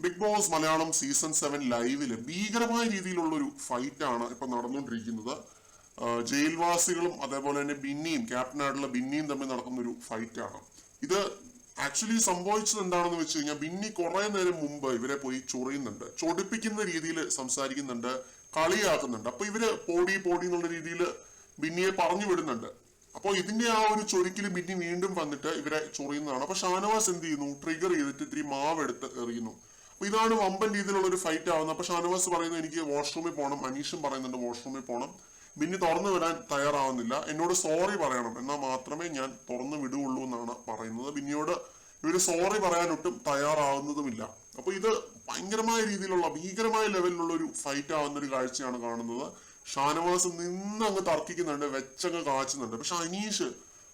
Big boss Malayalam season 7 ലൈവില് ഭീകരമായ രീതിയിലുള്ള ഒരു ഫൈറ്റ് ആണ് ഇപ്പൊ നടന്നുകൊണ്ടിരിക്കുന്നത്. ജയിൽവാസികളും അതേപോലെ തന്നെ ബിന്നിയും ക്യാപ്റ്റനായിട്ടുള്ള ബിന്നിയും തമ്മിൽ നടക്കുന്ന ഒരു ഫൈറ്റ് ആണ് ഇത്. ആക്ച്വലി സംഭവിച്ചത് എന്താണെന്ന് വെച്ച് കഴിഞ്ഞാൽ ബിന്നി കുറെ നേരം മുമ്പ് ഇവരെ പോയി ചൊറിയുന്നുണ്ട്, ചൊടിപ്പിക്കുന്ന രീതിയിൽ സംസാരിക്കുന്നുണ്ട്, കളിയാക്കുന്നുണ്ട്. അപ്പൊ ഇവര് പോടി എന്നുള്ള രീതിയിൽ ബിന്നിയെ പറഞ്ഞു വിടുന്നുണ്ട്. അപ്പോൾ ഇതിന്റെ ആ ഒരു ചൊരിക്കല് ബിന്നി വീണ്ടും വന്നിട്ട് ഇവരെ ചൊറിയുന്നതാണ്. അപ്പൊ ഷാനവാസ് എന്ത് ചെയ്യുന്നു, ട്രിഗർ ചെയ്തിട്ട് ഇത്തിരി മാവ് എടുത്ത് എറിയുന്നു. അപ്പൊ ഇതാണ് വമ്പൻ രീതിയിലുള്ള ഒരു ഫൈറ്റ് ആവുന്നത്. അപ്പൊ ഷാനവാസ് പറയുന്നത് എനിക്ക് വാഷ്റൂമിൽ പോകണം, അനീഷും പറയുന്നുണ്ട് വാഷ്റൂമിൽ പോകണം. ബിന്നി തുറന്നു വിടാൻ തയ്യാറാവുന്നില്ല, എന്നോട് സോറി പറയണം എന്നാൽ മാത്രമേ ഞാൻ തുറന്നു വിടുകയുള്ളൂ എന്നാണ് പറയുന്നത്. ബിന്നിയോട് ഇവര് സോറി പറയാൻ ഒട്ടും തയ്യാറാവുന്നതുമില്ല. അപ്പൊ ഇത് ഭയങ്കരമായ രീതിയിലുള്ള ഭീകരമായ ലെവലിലുള്ള ഒരു ഫൈറ്റ് ആവുന്ന ഒരു കാഴ്ചയാണ് കാണുന്നത്. ഷാനവാസ് അങ്ങ് തർക്കിക്കുന്നുണ്ട്, വെച്ചങ്ങ് കാച്ചുന്നുണ്ട്. പക്ഷെ അനീഷ്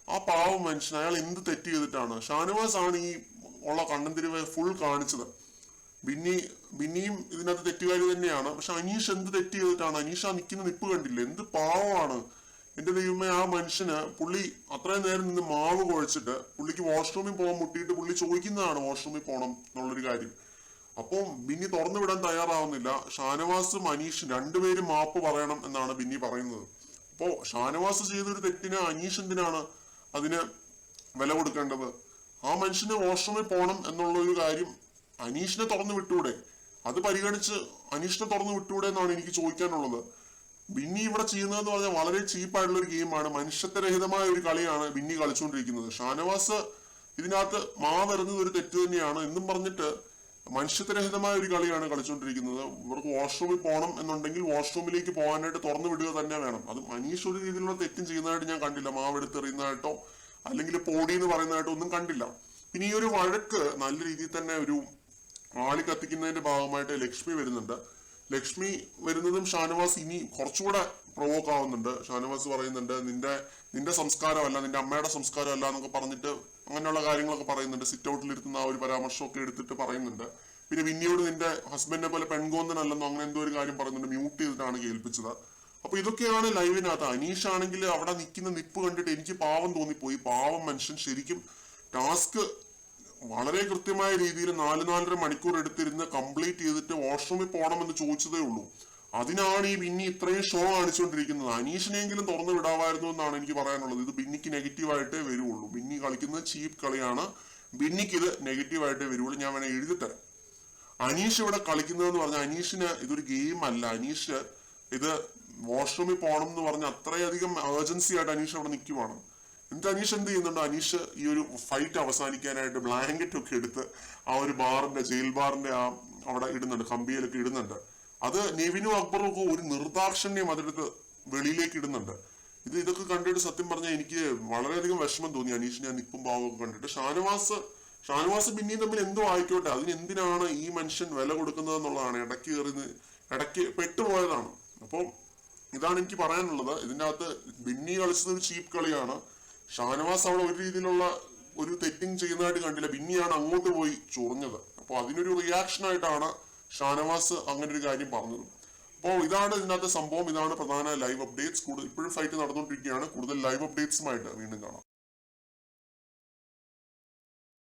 ആ പാവം മനുഷ്യൻ, അയാൾ എന്ത് തെറ്റ് ചെയ്തിട്ടാണ്? ഷാനവാസ് ആണ് ഈ ഉള്ള കണ്ണന്തിരിവ് ഫുൾ കാണിച്ചത്. ബിന്നിയും ഇതിനകത്ത് തെറ്റുകാരി തന്നെയാണ്. പക്ഷെ അനീഷ് എന്ത് തെറ്റ് ചെയ്തിട്ടാണ്? അനീഷ് ആ നിൽക്കുന്ന നിപ്പ് കണ്ടില്ലേ, എന്ത് പാവമാണ്. എന്റെ ദൈവമേ, ആ മനുഷ്യന് പുള്ളി അത്രയും നേരം നിന്ന് മാവ് കുഴച്ചിട്ട് പുള്ളിക്ക് വാഷ്റൂമിൽ പോകാൻ മുട്ടിയിട്ട് പുള്ളി ചോദിക്കുന്നതാണ് വാഷ്റൂമിൽ പോകണം എന്നുള്ളൊരു കാര്യം. അപ്പം ബിന്നി തുറന്നു വിടാൻ തയ്യാറാവുന്നില്ല. ഷാനവാസും അനീഷും രണ്ടുപേരും മാപ്പ് പറയണം എന്നാണ് ബിന്നി പറയുന്നത്. അപ്പോ ഷാനവാസ് ചെയ്തൊരു തെറ്റിന് അനീഷ് എന്തിനാണ് അതിന് വില കൊടുക്കേണ്ടത്? ആ മനുഷ്യന് വാഷ്റൂമിൽ പോകണം എന്നുള്ള ഒരു കാര്യം അനീഷിനെ തുറന്നു വിട്ടൂടെ? അത് പരിഗണിച്ച് അനീഷിനെ തുറന്നു വിട്ടൂടെ എന്നാണ് എനിക്ക് ചോദിക്കാനുള്ളത്. ബിന്നി ഇവിടെ ചെയ്യുന്നതെന്ന് പറഞ്ഞാൽ വളരെ ചീപ്പായിട്ടുള്ള ഒരു ഗെയിമാണ്, മനുഷ്യത്വരഹിതമായ ഒരു കളിയാണ് ബിന്നി കളിച്ചുകൊണ്ടിരിക്കുന്നത്. ഷാനവാസ് ഇതിനകത്ത് മാവെറിഞ്ഞത് ഒരു തെറ്റ് തന്നെയാണ് എന്നും പറഞ്ഞിട്ട് മനുഷ്യത്വരഹിതമായ ഒരു കളിയാണ് കളിച്ചുകൊണ്ടിരിക്കുന്നത്. ഇവർക്ക് വാഷ്റൂമിൽ പോകണം എന്നുണ്ടെങ്കിൽ വാഷ്റൂമിലേക്ക് പോകാനായിട്ട് തുറന്നു വിടുക തന്നെ വേണം. അത് മനീഷ് ഒരു രീതിയിലുള്ള തെറ്റും ചെയ്യുന്നതായിട്ട് ഞാൻ കണ്ടില്ല. മാവെടുത്തെറിയുന്നതായിട്ടോ അല്ലെങ്കിൽ പോടി എന്ന് പറയുന്നതായിട്ടോ ഒന്നും കണ്ടില്ല. പിന്നെ ഈ ഒരു വഴക്ക് നല്ല രീതിയിൽ തന്നെ ഒരു ആളി കത്തിക്കുന്നതിന്റെ ഭാഗമായിട്ട് ലക്ഷ്മി വരുന്നുണ്ട്. ലക്ഷ്മി വരുന്നതും ഷാനവാസ് ഇനി കുറച്ചുകൂടെ പ്രൊവോക്ക് ആവുന്നുണ്ട്. ഷാനവാസ് പറയുന്നുണ്ട് നിന്റെ സംസ്കാരമല്ല, നിന്റെ അമ്മയുടെ സംസ്കാരമല്ല എന്നൊക്കെ പറഞ്ഞിട്ട് അങ്ങനെയുള്ള കാര്യങ്ങളൊക്കെ പറയുന്നുണ്ട്. സിറ്റ് ഔട്ടിൽ ഇരുത്തുന്ന ആ ഒരു പരാമർശമൊക്കെ എടുത്തിട്ട് പറയുന്നുണ്ട്. പിന്നെ വിന്നിയോട് നിന്റെ ഹസ്ബൻഡിനെ പോലെ പെൺകോന്തനല്ലെന്നോ അങ്ങനെ എന്തോ ഒരു കാര്യം പറയുന്നുണ്ട്. മ്യൂട്ട് ചെയ്തിട്ടാണ് കേൾപ്പിച്ചത്. അപ്പൊ ഇതൊക്കെയാണ് ലൈവിനകത്ത്. അനീഷ് ആണെങ്കിൽ അവിടെ നിൽക്കുന്ന നിപ്പ് കണ്ടിട്ട് എനിക്ക് പാവം തോന്നിപ്പോയി. പാവം മനുഷ്യൻ ശരിക്കും ടാസ്ക് വളരെ കൃത്യമായ രീതിയിൽ 4-4.5 മണിക്കൂർ എടുത്തിരുന്ന് കംപ്ലീറ്റ് ചെയ്തിട്ട് വാഷ്റൂമിൽ പോകണമെന്ന് ചോദിച്ചതേ ഉള്ളൂ. അതിനാണ് ഈ ബിന്നി ഇത്രയും ഷോ കാണിച്ചുകൊണ്ടിരിക്കുന്നത്. അനീഷിനെങ്കിലും തുറന്നു വിടാമായിരുന്നു എന്നാണ് എനിക്ക് പറയാനുള്ളത്. ഇത് ബിന്നിക്ക് നെഗറ്റീവായിട്ടേ വരുള്ളൂ. ബിന്നി കളിക്കുന്നത് ചീപ്പ് കളിയാണ്, ബിന്നിക്ക് ഇത് നെഗറ്റീവായിട്ടേ വരുള്ളൂ. ഞാൻ വേണേ എഴുതിത്തരാം. അനീഷ് ഇവിടെ കളിക്കുന്നതെന്ന് പറഞ്ഞാൽ അനീഷിന് ഇതൊരു ഗെയിം അല്ല. അനീഷ് ഇത് വാഷ്റൂമിൽ പോകണം എന്ന് പറഞ്ഞ അത്രയധികം ഏർജൻസി ആയിട്ട് അനീഷ് അവിടെ നിൽക്കുവാണ്. എന്നിട്ട് അനീഷ് എന്ത് ചെയ്യുന്നുണ്ട്, അനീഷ് ഈ ഒരു ഫൈറ്റ് അവസാനിക്കാനായിട്ട് ബ്ലാങ്കറ്റ് ഒക്കെ എടുത്ത് ആ ഒരു ജയിൽ ബാറിന്റെ അവിടെ ഇടുന്നുണ്ട്, കമ്പിയിലൊക്കെ ഇടുന്നുണ്ട്. അത് നെവിനും അക്ബറും ഒക്കെ ഒരു നിർദാക്ഷിണ്യം അതെടുത്ത് വെളിയിലേക്ക് ഇടുന്നുണ്ട്. ഇതൊക്കെ കണ്ടിട്ട് സത്യം പറഞ്ഞാൽ എനിക്ക് വളരെയധികം വിഷമം തോന്നി. അനീഷിനെ ആ നിപ്പും ഭാവമൊക്കെ കണ്ടിട്ട്. ഷാനവാസ് പിന്നെയും തമ്മിൽ എന്തോ ആയിക്കോട്ടെ, അതിന് എന്തിനാണ് ഈ മനുഷ്യൻ വില കൊടുക്കുന്നത് എന്നുള്ളതാണ്. ഇടയ്ക്ക് പെട്ടുപോയതാണ്. അപ്പോൾ ഇതാണ് എനിക്ക് പറയാനുള്ളത്. ഇതിൻ്റെ അകത്ത് ബിന്നി കളിച്ചത് ഒരു ചീപ്പ് കളിയാണ്. ഷാനവാസ് അവിടെ ഒരു രീതിയിലുള്ള ഒരു തെറ്റിങ് ചെയ്യുന്നതായിട്ട് കണ്ടില്ല. ബിന്നിയാണ് അങ്ങോട്ട് പോയി ചൊറിഞ്ഞത്. അപ്പോൾ അതിനൊരു റിയാക്ഷൻ ആയിട്ടാണ് ഷാനവാസ് അങ്ങനെ ഒരു കാര്യം പറഞ്ഞത്. അപ്പോൾ ഇതാണ് ഇതിനകത്ത് സംഭവം. ഇതാണ് പ്രധാന ലൈവ് അപ്ഡേറ്റ്സ്. ഇപ്പോഴും ഫൈറ്റ് നടന്നുകൊണ്ടിരിക്കുകയാണ്. കൂടുതൽ ലൈവ് അപ്ഡേറ്റ്സുമായിട്ട് വീണ്ടും കാണാം.